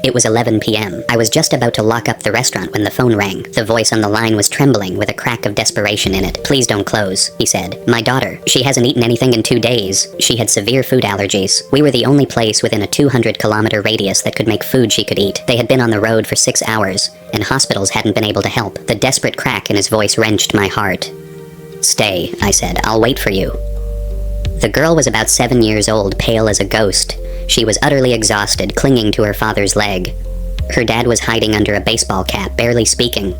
It was 11 p.m. I was just about to lock up the restaurant when the phone rang. The voice on the line was trembling with a crack of desperation in it. "Please don't close," he said. "My daughter, she hasn't eaten anything in 2 days. She had severe food allergies. We were the only place within a 200-kilometer radius that could make food she could eat. They had been on the road for 6 hours, and hospitals hadn't been able to help." The desperate crack in his voice wrenched my heart. "Stay," I said. "I'll wait for you." The girl was about 7 years old, pale as a ghost. She was utterly exhausted, clinging to her father's leg. Her dad was hiding under a baseball cap, barely speaking.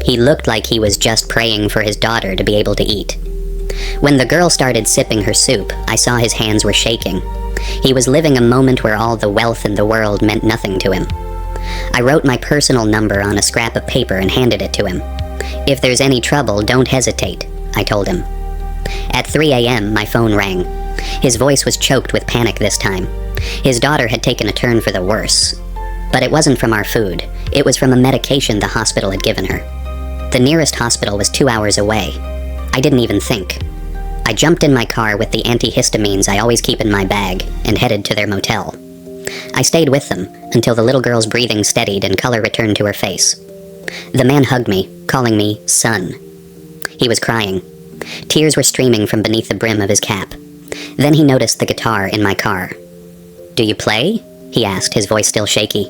He looked like he was just praying for his daughter to be able to eat. When the girl started sipping her soup, I saw his hands were shaking. He was living a moment where all the wealth in the world meant nothing to him. I wrote my personal number on a scrap of paper and handed it to him. "If there's any trouble, don't hesitate," I told him. At 3 a.m., my phone rang. His voice was choked with panic this time. His daughter had taken a turn for the worse. But it wasn't from our food. It was from a medication the hospital had given her. The nearest hospital was 2 hours away. I didn't even think. I jumped in my car with the antihistamines I always keep in my bag and headed to their motel. I stayed with them until the little girl's breathing steadied and color returned to her face. The man hugged me, calling me son. He was crying. Tears were streaming from beneath the brim of his cap. Then he noticed the guitar in my car. "Do you play?" he asked, his voice still shaky.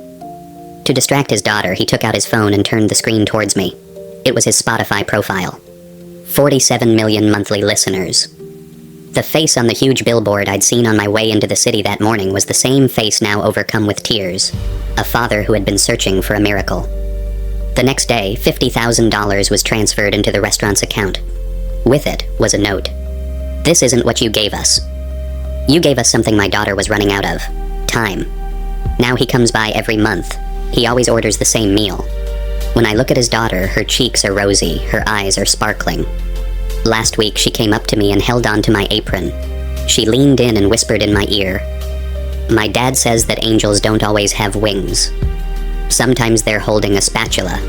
To distract his daughter, he took out his phone and turned the screen towards me. It was his Spotify profile. 47 million monthly listeners. The face on the huge billboard I'd seen on my way into the city that morning was the same face now overcome with tears. A father who had been searching for a miracle. The next day, $50,000 was transferred into the restaurant's account. With it was a note. "This isn't what you gave us. You gave us something my daughter was running out of. Time. Now he comes by every month. He always orders the same meal. When I look at his daughter, her cheeks are rosy, her eyes are sparkling. Last week she came up to me and held onto my apron. She leaned in and whispered in my ear, 'My dad says that angels don't always have wings. Sometimes they're holding a spatula.'